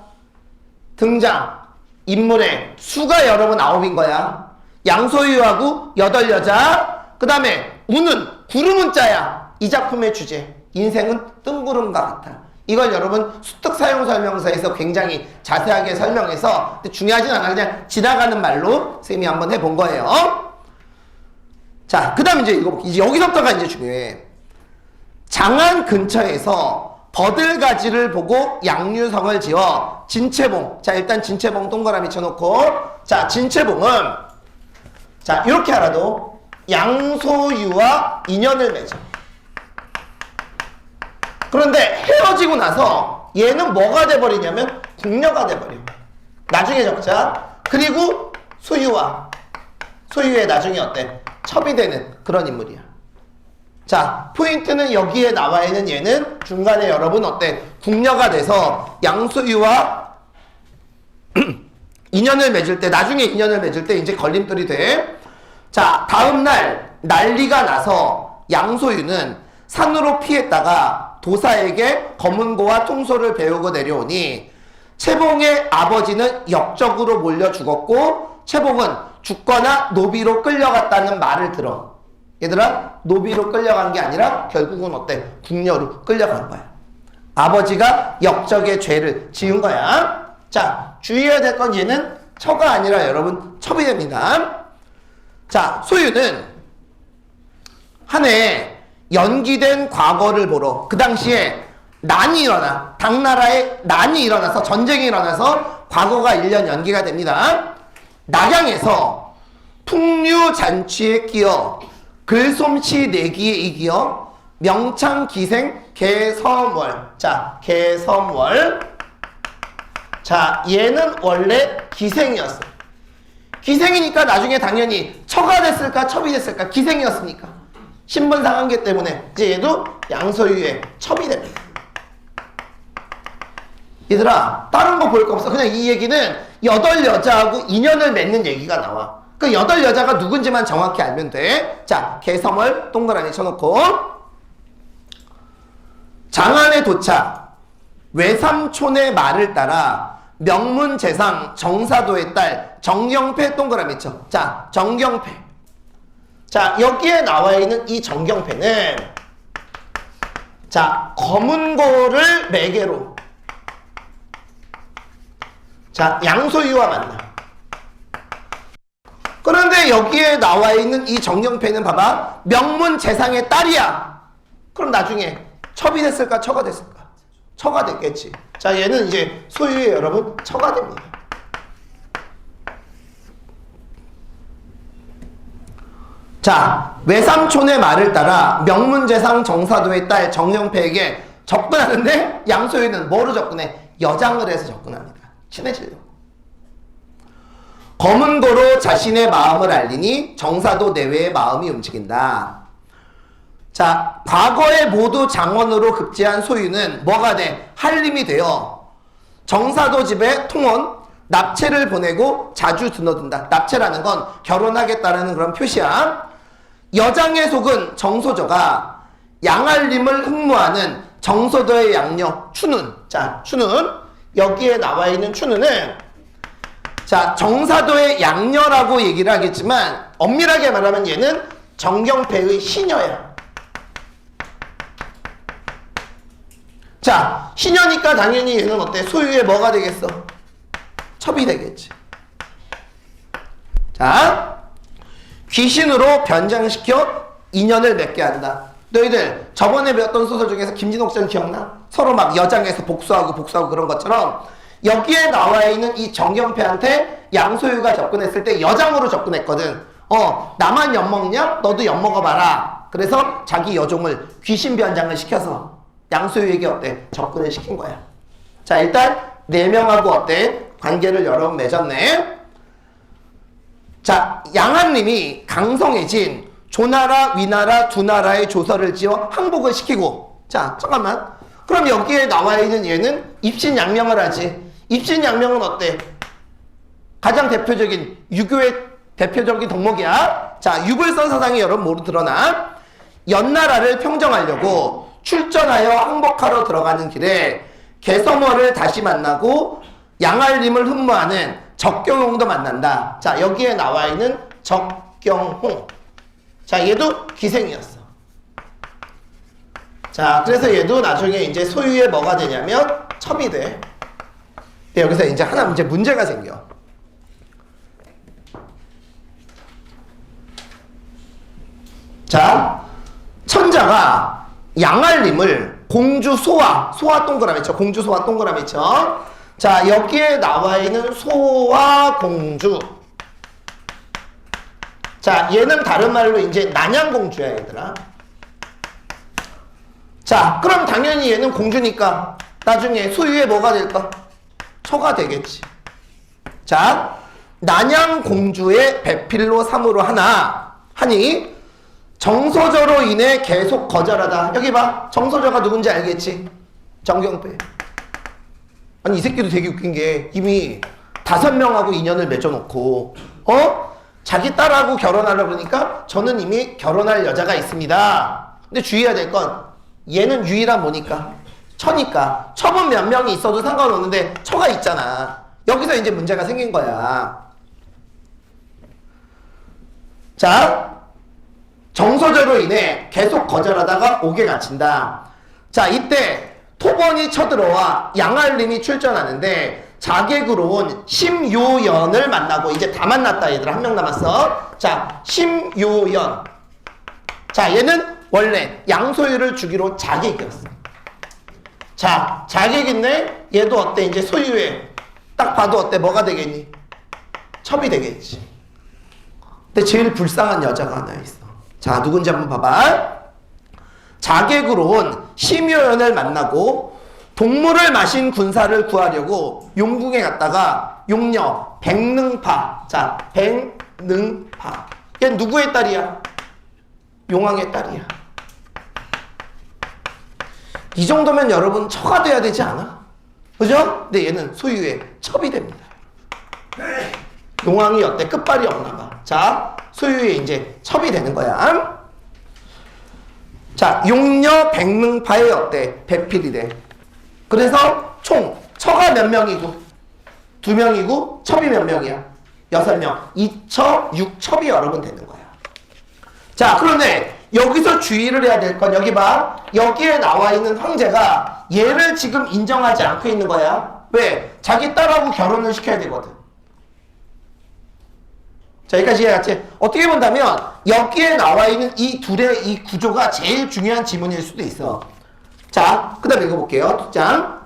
등장 인물의 수가 여러분 9인 거야. 양소유하고 8여자, 그 다음에 우는 구름은자야. 이 작품의 주제. 인생은 뜬구름과 같아. 이걸 여러분 수특 사용 설명서에서 굉장히 자세하게 설명해서, 근데 중요하진 않아. 그냥 지나가는 말로 쌤이 한번 해본 거예요. 자, 그 다음 이제 여기서부터가 이제 중요해. 장안 근처에서 버들가지를 보고 양류성을 지어 진채봉. 자, 일단 진채봉 동그라미 쳐놓고, 자, 진채봉은 자, 이렇게 알아도 양소유와 인연을 맺어. 그런데 헤어지고 나서 얘는 뭐가 돼버리냐면 궁녀가 돼버려. 나중에 적자. 그리고 소유의 나중에 어때? 첩이 되는 그런 인물이야. 자, 포인트는 여기에 나와 있는 얘는 중간에 여러분 어때? 궁녀가 돼서 양소유와 인연을 맺을 때, 나중에 인연을 맺을 때 이제 걸림돌이 돼. 자, 다음날 난리가 나서 양소유는 산으로 피했다가 도사에게 검은고와 통소를 배우고 내려오니 채봉의 아버지는 역적으로 몰려 죽었고 채봉은 죽거나 노비로 끌려갔다는 말을 들어. 얘들아, 노비로 끌려간 게 아니라 결국은 어때? 궁녀로 끌려간 거야. 아버지가 역적의 죄를 지은 거야. 자, 주의해야 될 건 얘는 처가 아니라 여러분 첩이 됩니다. 자, 소유는 한 해 연기된 과거를 보러, 그 당시에 난이 일어나, 당나라에 난이 일어나서 전쟁이 일어나서 과거가 1년 연기가 됩니다. 낙양에서 풍류잔치에 끼어 글솜씨 내기에 이기어 명창기생 개섬월. 자, 개섬월. 자, 얘는 원래 기생이었어. 기생이니까 나중에 당연히 처가 됐을까 첩이 됐을까? 기생이었으니까 신분 상한계 때문에 이제 얘도 양소유의 첩이 됩니다. 얘들아, 다른 거 볼 거 없어. 그냥 이 얘기는 8여자하고 인연을 맺는 얘기가 나와. 그 8여자가 누군지만 정확히 알면 돼. 자, 개섬을 동그라미 쳐놓고 장안에 도착. 외삼촌의 말을 따라 명문재상 정사도의 딸 정경패 동그라미 쳐. 자, 정경패. 자, 여기에 나와 있는 이 정경패는 자, 검은고를 매개로 자, 양소유와 만나. 그런데 여기에 나와 있는 이 정경패는 봐봐. 명문재상의 딸이야. 그럼 나중에 첩이 됐을까? 처가 됐을까? 처가 됐겠지. 자, 얘는 이제 소유의 여러분 처가 됩니다. 자, 외삼촌의 말을 따라 명문재상 정사도의 딸 정경패에게 접근하는데 양소유는 뭐로 접근해? 여장을 해서 접근합니다. 친해지려고. 검은고로 자신의 마음을 알리니 정사도 내외의 마음이 움직인다. 자, 과거에 모두 장원으로 급제한 소유는 뭐가 돼? 한림이 되어 정사도 집에 통원, 납체를 보내고 자주 드나든다. 납체라는 건 결혼하겠다라는 그런 표시야. 여장의 속은 정소저가 양알림을 흠모하는 정소도의 양녀 추는. 자, 추는 여기에 나와 있는 추는은 자, 정사도의 양녀라고 얘기를 하겠지만 엄밀하게 말하면 얘는 정경패의 시녀야. 자, 시녀니까 당연히 얘는 어때? 소유의 뭐가 되겠어? 첩이 되겠지. 자, 귀신으로 변장시켜 인연을 맺게 한다. 너희들 저번에 배웠던 소설 중에서 김진옥전 기억나? 서로 막 여장에서 복수하고 그런 것처럼 여기에 나와 있는 이 정경패한테 양소유가 접근했을 때 여장으로 접근했거든. 나만 엿먹냐? 너도 엿먹어봐라. 그래서 자기 여종을 귀신 변장을 시켜서 양소유에게 어때? 접근을 시킨 거야. 자, 일단 4명하고 어때? 관계를 여러 번 맺었네. 자, 양한림이 강성해진 조나라, 위나라 두 나라의 조서를 지어 항복을 시키고. 자, 잠깐만. 그럼 여기에 나와 있는 얘는 입신양명을 하지. 입신양명은 어때? 가장 대표적인 유교의 대표적인 덕목이야. 자, 유불선 사상이 여러분 모두 드러나. 연나라를 평정하려고 출전하여 항복하러 들어가는 길에 개서머를 다시 만나고 양알림을 흠모하는 적경홍도 만난다. 자, 여기에 나와 있는 적경홍. 자, 얘도 기생이었어. 자, 그래서 얘도 나중에 이제 소유의 뭐가 되냐면 첩이 돼. 근데 여기서 이제 하나 문제가 생겨. 자, 천자가 양알림을 공주 소화 동그라미 쳐. 공주 소화 동그라미 쳐. 자, 여기에 나와 있는 소화 공주. 자, 얘는 다른 말로 이제 난양공주야, 얘들아. 자, 그럼 당연히 얘는 공주니까 나중에 소유의 뭐가 될까? 처가 되겠지. 자, 난양공주의 배필로 삼으로 하니 정소저로 인해 계속 거절하다. 여기 봐. 정소저가 누군지 알겠지? 정경패. 아니, 이 새끼도 되게 웃긴 게 이미 5명하고 인연을 맺어놓고 자기 딸하고 결혼하려고 그러니까 저는 이미 결혼할 여자가 있습니다. 근데 주의해야 될 건 얘는 유일한 뭐니까? 처니까. 처분 몇 명이 있어도 상관없는데 처가 있잖아. 여기서 이제 문제가 생긴 거야. 자, 정소저로 인해 계속 거절하다가 옥에 갇힌다. 자, 이때 토번이 쳐들어와 양알림이 출전하는데 자객으로 온 심요연을 만나고. 이제 다 만났다, 얘들아. 1명 남았어. 자, 심요연. 자, 얘는 원래 양소유를 주기로 자객이었어. 자, 자객인데 얘도 어때? 이제 소유에 딱 봐도 어때? 뭐가 되겠니? 첩이 되겠지. 근데 제일 불쌍한 여자가 하나 있어. 자, 누군지 한번 봐봐. 자객으로 온 심요연을 만나고 동물을 마신 군사를 구하려고 용궁에 갔다가 용녀 백능파. 자, 백능파. 얘 누구의 딸이야? 용왕의 딸이야. 이 정도면 여러분 처가 돼야 되지 않아? 그죠? 근데 얘는 소유의 첩이 됩니다. 용왕이 어때? 끝발이 없나 봐. 자, 소유의 이제 첩이 되는 거야. 자, 용녀 백능파의 어때? 배필이 돼. 그래서 총 처가 몇 명이고? 2명이고 첩이 몇 명이야? 6명. 2첩, 6첩이 여러분 되는 거야. 자, 그런데 여기서 주의를 해야 될 건 여기 봐. 여기에 나와 있는 황제가 얘를 지금 인정하지 않고 있는 거야. 왜? 자기 딸하고 결혼을 시켜야 되거든. 자, 여기까지 이해했지? 어떻게 본다면 여기에 나와 있는 이 둘의 이 구조가 제일 중요한 지문일 수도 있어. 자, 그 다음에 읽어볼게요. 두 장.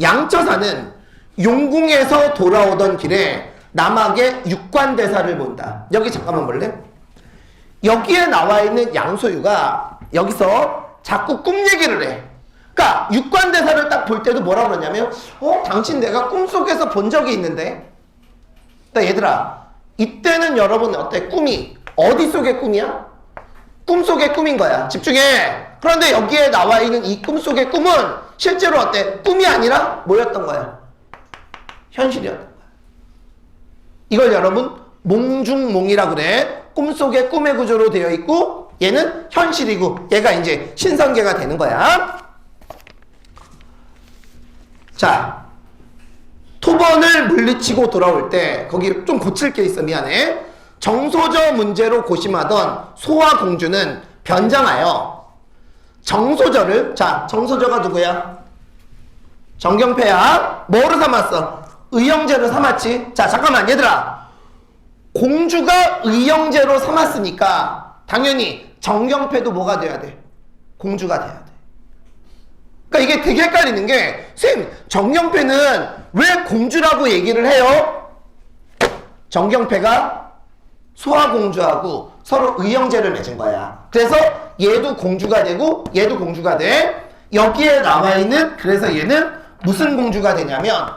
양처사는 용궁에서 돌아오던 길에 남학의 육관대사를 본다. 여기 잠깐만 볼래? 여기에 나와 있는 양소유가 여기서 자꾸 꿈 얘기를 해. 그러니까 육관대사를 딱 볼 때도 뭐라고 그러냐면 당신 내가 꿈속에서 본 적이 있는데. 그러니까 얘들아, 이때는 여러분 어때? 꿈이 어디 속의 꿈이야? 꿈속의 꿈인 거야. 집중해. 그런데 여기에 나와 있는 이 꿈속의 꿈은 실제로 어때? 꿈이 아니라 뭐였던 거야? 현실이었던 거야. 이걸 여러분 몽중몽이라고 그래. 꿈속의 꿈의 구조로 되어 있고 얘는 현실이고 얘가 이제 신성계가 되는 거야. 자, 토번을 물리치고 돌아올 때 거기 좀 고칠 게 있어. 미안해. 정소저 문제로 고심하던 소와 공주는 변장하여 정소저를, 자, 정소저가 누구야? 정경패야. 뭐로 삼았어? 의형제로 삼았지. 자, 잠깐만 얘들아, 공주가 의형제로 삼았으니까 당연히 정경패도 뭐가 돼야 돼? 공주가 돼야 돼. 그러니까 이게 되게 헷갈리는 게, 선생님 정경패는 왜 공주라고 얘기를 해요? 정경패가 소와 공주하고 서로 의형제를 맺은 거야. 그래서 얘도 공주가 되고 얘도 공주가 돼. 여기에 나와 있는, 그래서 얘는 무슨 공주가 되냐면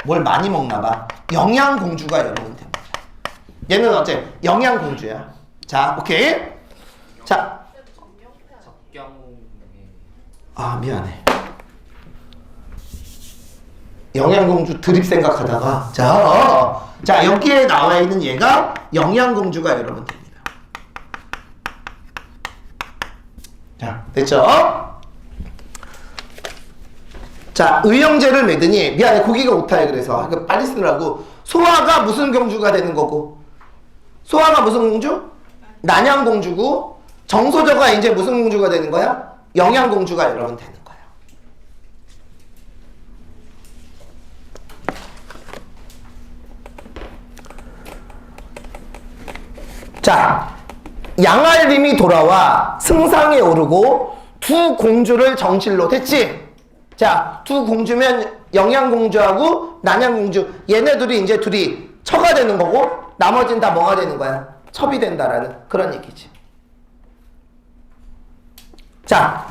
뭘 많이 먹나 봐. 영양공주가 여러분 됩니다. 얘는 어째? 영양공주야. 자, 오케이. 자, 아, 미안해. 영양공주 드립 생각하다가 자, 여기에 나와 있는 얘가 영양공주가 여러분 됩니다. 자, 됐죠? 자, 의형제를 맺으니, 미안해, 고기가 오타해. 그래서 빨리 쓰느라고. 소화가 무슨 공주가 되는 거고, 소화가 무슨 공주? 난양공주고, 정소저가 이제 무슨 공주가 되는 거야? 영양공주가 여러분 되는 거야. 자, 양알림이 돌아와 승상에 오르고 두 공주를 정실로, 됐지? 자, 두 공주면 영양공주하고 난양공주, 얘네 둘이 이제 둘이 처가 되는 거고 나머지는 다 뭐가 되는 거야? 첩이 된다라는 그런 얘기지. 자,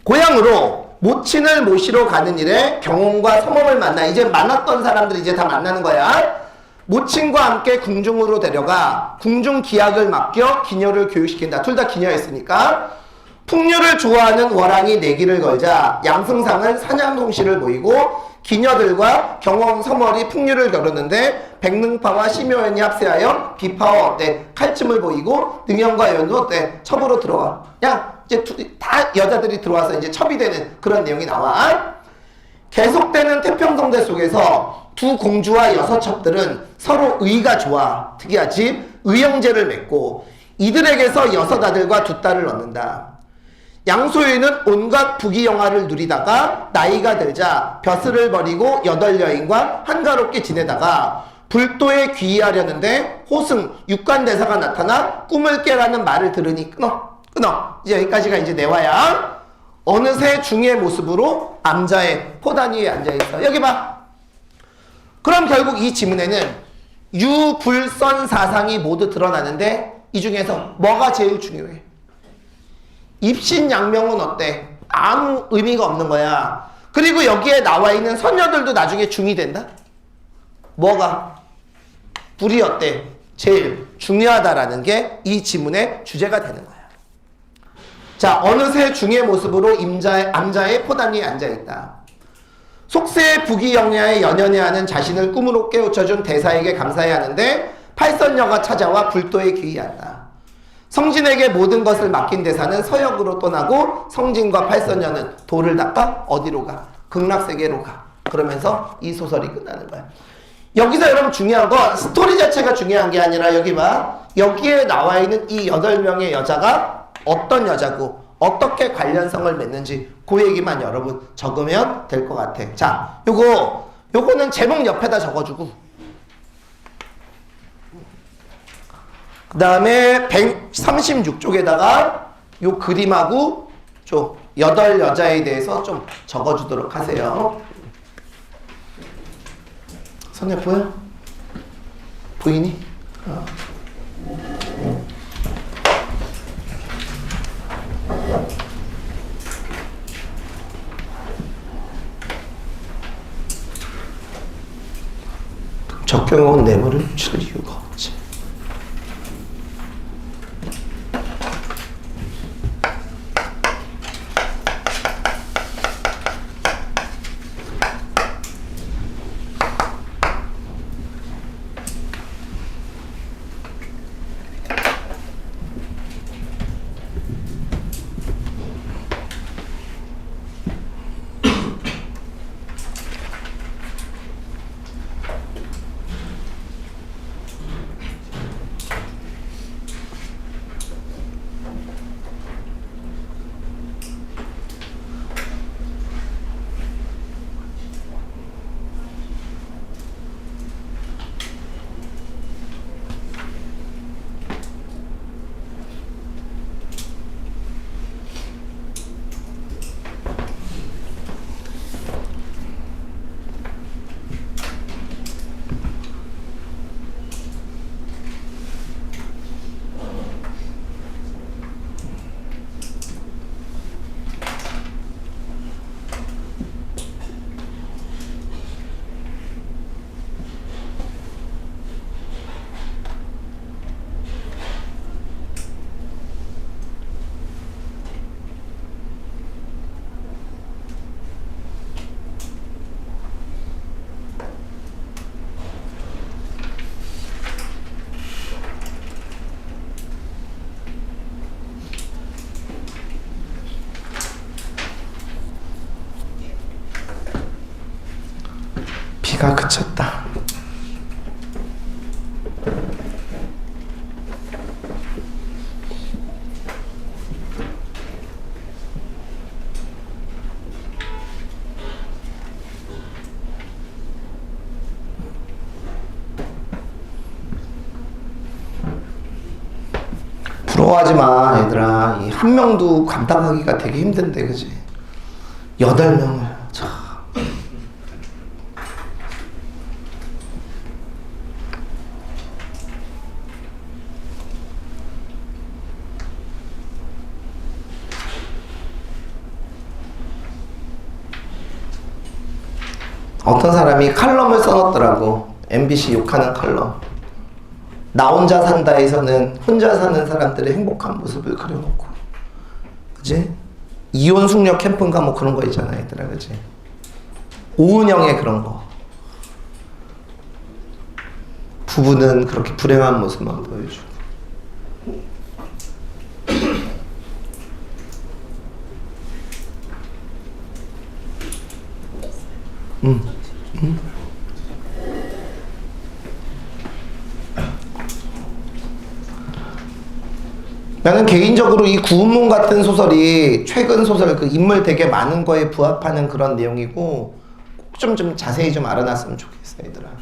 고향으로 모친을 모시러 가는 일에 경홍과 서mom을 만나. 이제 만났던 사람들이 이제 다 만나는 거야. 모친과 함께 궁중으로 데려가 궁중 기약을 맡겨 기녀를 교육시킨다. 둘 다 기녀였으니까. 풍류를 좋아하는 월왕이 내기를 걸자 양승상은 사냥동시를 모이고 기녀들과 경홍, 서멀이 풍류를 겨루는데 백능파와 심효연이 합세하여 비파와 어때? 칼춤을 보이고 능연과 연도 어때? 첩으로 들어와. 그냥 이제 다 여자들이 들어와서 이제 첩이 되는 그런 내용이 나와. 계속되는 태평성대 속에서 두 공주와 여섯 첩들은 서로 의가 좋아. 특이하지? 의형제를 맺고 이들에게서 여섯 아들과 두 딸을 얻는다. 양소유는 온갖 부귀영화를 누리다가 나이가 들자 벼슬을 버리고 여덟 여인과 한가롭게 지내다가 불도에 귀의하려는데 호승 육관대사가 나타나 꿈을 깨라는 말을 들으니 끊어. 이제 여기까지가 이제 내화야. 어느새 중의 모습으로 암자의 포단 위에 앉아있어. 여기 봐. 그럼 결국 이 지문에는 유불선 사상이 모두 드러나는데 이 중에서 뭐가 제일 중요해? 입신양명은 어때? 아무 의미가 없는 거야. 그리고 여기에 나와 있는 선녀들도 나중에 중이 된다? 뭐가? 불이 어때? 제일 중요하다라는 게 이 지문의 주제가 되는 거야. 자, 어느새 중의 모습으로 암자의 포단 위에 앉아있다. 속세의 부귀영야에 연연해하는 자신을 꿈으로 깨우쳐준 대사에게 감사해야 하는데 팔선녀가 찾아와 불도에 귀의한다. 성진에게 모든 것을 맡긴 대사는 서역으로 떠나고 성진과 팔선녀는 돌을 닦아 어디로 가? 극락세계로 가. 그러면서 이 소설이 끝나는 거야. 여기서 여러분 중요한 건 스토리 자체가 중요한 게 아니라 여기 봐. 여기에 나와 있는 이 8명의 여자가 어떤 여자고 어떻게 관련성을 맺는지 그 얘기만 여러분 적으면 될 것 같아. 자, 요거는 제목 옆에다 적어주고, 그 다음에 136쪽에다가 요 그림하고 좀 8여자에 대해서 좀 적어주도록 하세요. 선녀 보여? 보이니? 적경은 내부를 줄 이유가 없지. 비가 그쳤다. 부러워하지 마, 얘들아. 이 한 명도 감당하기가 되게 힘든데, 그지? 8명을. 참. 어떤 사람이 칼럼을 써놨더라고. MBC 욕하는 칼럼. 나 혼자 산다에서는 혼자 사는 사람들의 행복한 모습을 그려놓고, 그지? 이혼 숙녀 캠프인가 뭐 그런 거 있잖아, 얘들아, 그지? 오은영의 그런 거. 부부는 그렇게 불행한 모습만 보여주고. 나는 개인적으로 이 구운몽 같은 소설이 최근 소설 그 인물 되게 많은 거에 부합하는 그런 내용이고, 꼭 좀 자세히 좀 알아놨으면 좋겠어, 얘들아.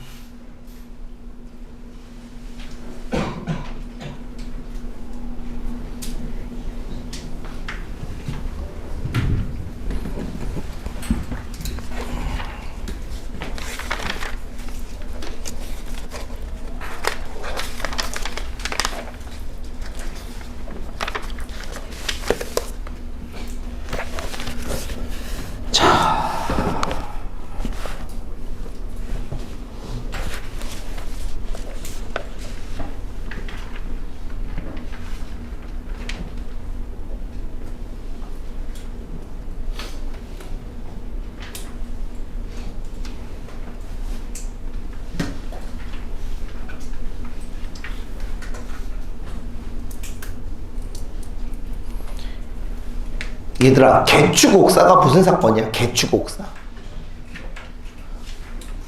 얘들아, 개축옥사가 무슨 사건이야? 개축옥사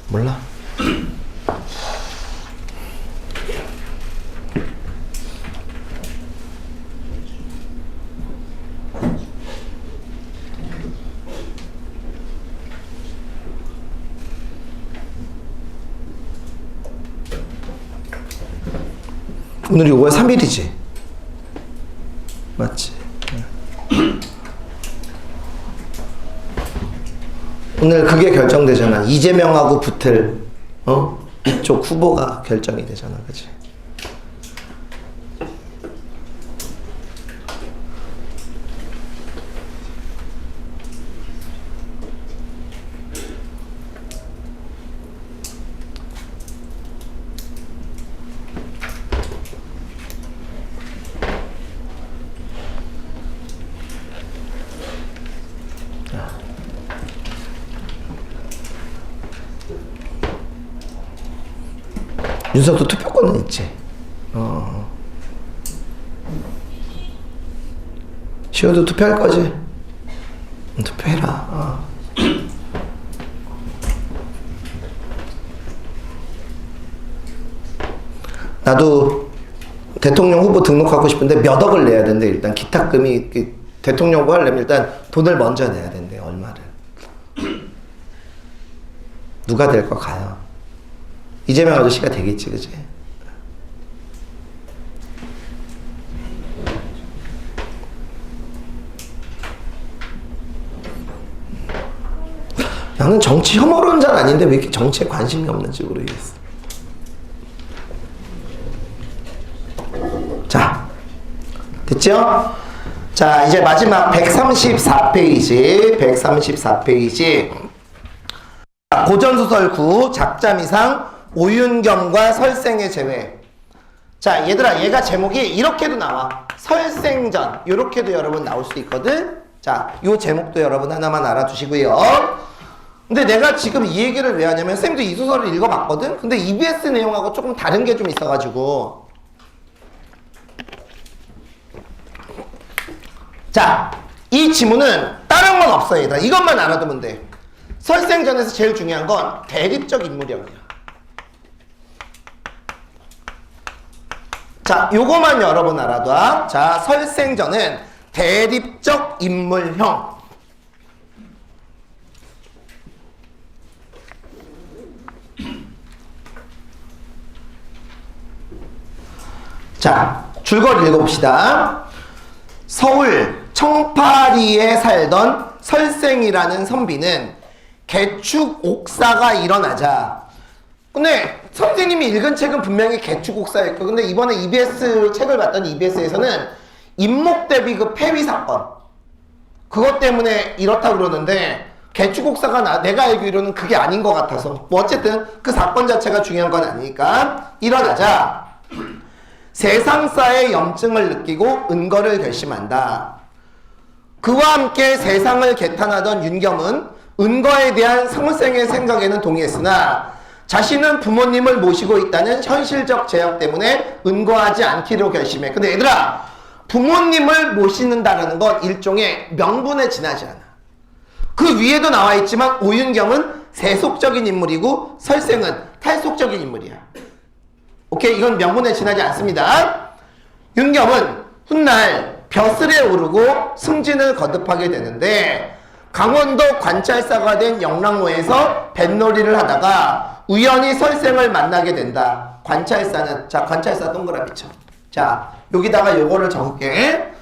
몰라? 오늘이 5월 3일이지. 맞지? 오늘 그게 결정되잖아. 이재명하고 붙을 이쪽 후보가 결정이 되잖아, 그치? 윤석도 투표권은 있지. 시호도 투표할 거지? 투표해라. 나도 대통령 후보 등록하고 싶은데 몇 억을 내야 된대. 일단 기탁금이 대통령 후보 하려면 일단 돈을 먼저 내야 된대. 얼마를. 누가 될 거 가요. 이재명 아저씨가 되겠지, 그지? 나는 정치 혐오론자는 아닌데 왜 이렇게 정치에 관심이 없는지 모르겠어. 자, 됐죠? 자, 이제 마지막 134페이지. 134페이지. 고전소설 9, 작자미상, 오윤겸과 설생의 제외. 자, 얘들아, 얘가 제목이 이렇게도 나와. 설생전. 요렇게도 여러분 나올 수 있거든? 자, 요 제목도 여러분 하나만 알아두시고요. 근데 내가 지금 이 얘기를 왜 하냐면, 쌤도 이 소설을 읽어봤거든? 근데 EBS 내용하고 조금 다른 게 좀 있어가지고. 자, 이 지문은 다른 건 없어, 얘들아. 이것만 알아두면 돼. 설생전에서 제일 중요한 건 대립적 인물형이야. 자, 요거만 여러분 알아둬. 자, 설생전은 대립적 인물형. 자, 줄거리 읽어봅시다. 서울 청파리에 살던 설생이라는 선비는 개축 옥사가 일어나자. 근데 선생님이 읽은 책은 분명히 개축 옥사였고, 근데 이번에 EBS 책을 봤더니 EBS에서는 임목대비 그 폐위 사건, 그것 때문에 이렇다고 그러는데, 개축 옥사가 내가 알기로는 그게 아닌 것 같아서, 뭐 어쨌든 그 사건 자체가 중요한 건 아니니까. 일어나자 세상사의 염증을 느끼고 은거를 결심한다. 그와 함께 세상을 개탄하던 윤겸은 은거에 대한 성생의 생각에는 동의했으나 자신은 부모님을 모시고 있다는 현실적 제약 때문에 은거하지 않기로 결심해. 근데 얘들아, 부모님을 모시는다는 건 일종의 명분에 지나지 않아. 그 위에도 나와 있지만 오윤겸은 세속적인 인물이고 설생은 탈속적인 인물이야. 오케이? 이건 명분에 지나지 않습니다. 윤겸은 훗날 벼슬에 오르고 승진을 거듭하게 되는데, 강원도 관찰사가 된 영랑로에서 뱃놀이를 하다가 우연히 설생을 만나게 된다. 관찰사는, 자, 관찰사 동그라미 쳐. 자, 여기다가 요거를 적을게.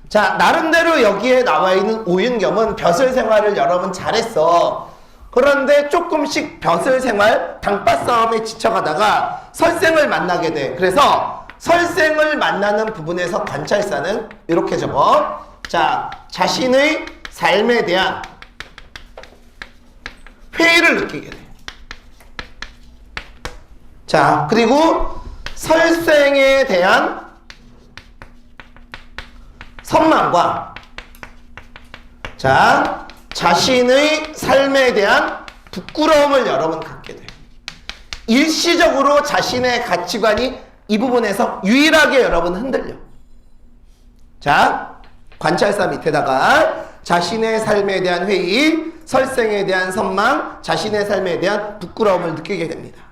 자, 나름대로 여기에 나와 있는 오윤겸은 벼슬 생활을 여러분 잘했어. 그런데 조금씩 벼슬 생활, 당파 싸움에 지쳐가다가 설생을 만나게 돼. 그래서 설생을 만나는 부분에서 관찰사는 이렇게 적어. 자, 자신의 삶에 대한 회의를 느끼게 돼. 자, 그리고 설생에 대한 선망과, 자, 자신의 삶에 대한 부끄러움을 여러분 갖게 돼. 일시적으로 자신의 가치관이 이 부분에서 유일하게 여러분 흔들려. 자, 관찰사 밑에다가 자신의 삶에 대한 회의, 설생에 대한 선망, 자신의 삶에 대한 부끄러움을 느끼게 됩니다.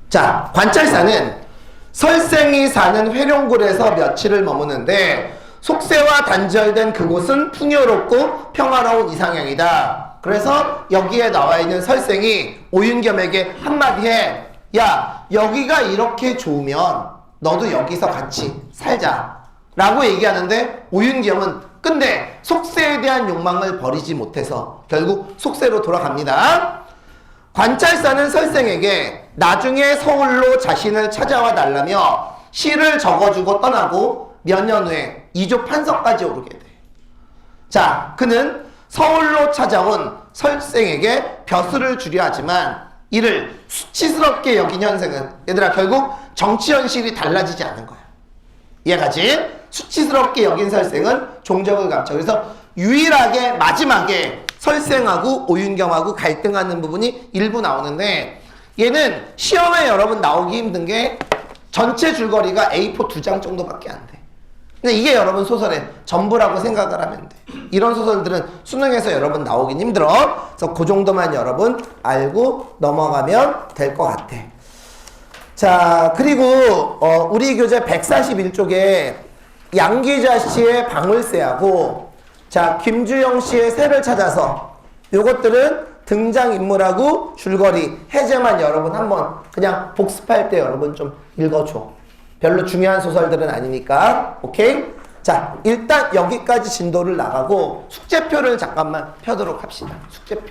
자, 관찰사는 설생이 사는 회룡굴에서 며칠을 머무는데 속세와 단절된 그곳은 풍요롭고 평화로운 이상향이다. 그래서 여기에 나와 있는 설생이 오윤겸에게 한마디 해. 야, 여기가 이렇게 좋으면 너도 여기서 같이 살자 라고 얘기하는데, 오윤겸은 근데 속세에 대한 욕망을 버리지 못해서 결국 속세로 돌아갑니다. 관찰사는 설생에게 나중에 서울로 자신을 찾아와 달라며 시를 적어주고 떠나고 몇 년 후에 2조 판서까지 오르게 돼. 자, 그는 서울로 찾아온 설생에게 벼슬을 주려 하지만 이를 수치스럽게 여긴 현생은, 얘들아, 결국 정치 현실이 달라지지 않은 거야. 이해가지? 수치스럽게 여긴 설생은 종적을 감춰. 그래서 유일하게 마지막에 설생하고 오윤겸하고 갈등하는 부분이 일부 나오는데, 얘는 시험에 여러분 나오기 힘든 게 전체 줄거리가 A4 2장 정도밖에 안 돼. 근데 이게 여러분 소설의 전부라고 생각을 하면 돼. 이런 소설들은 수능에서 여러분 나오긴 힘들어. 그래서 그 정도만 여러분 알고 넘어가면 될 것 같아. 자, 그리고 우리 교재 141쪽에 양기자 씨의 방울새하고, 자, 김주영 씨의 새를 찾아서, 요것들은 등장인물하고 줄거리, 해제만 여러분 한번 그냥 복습할 때 여러분 좀 읽어줘. 별로 중요한 소설들은 아니니까. 오케이? 자, 일단 여기까지 진도를 나가고 숙제표를 잠깐만 펴도록 합시다. 숙제표.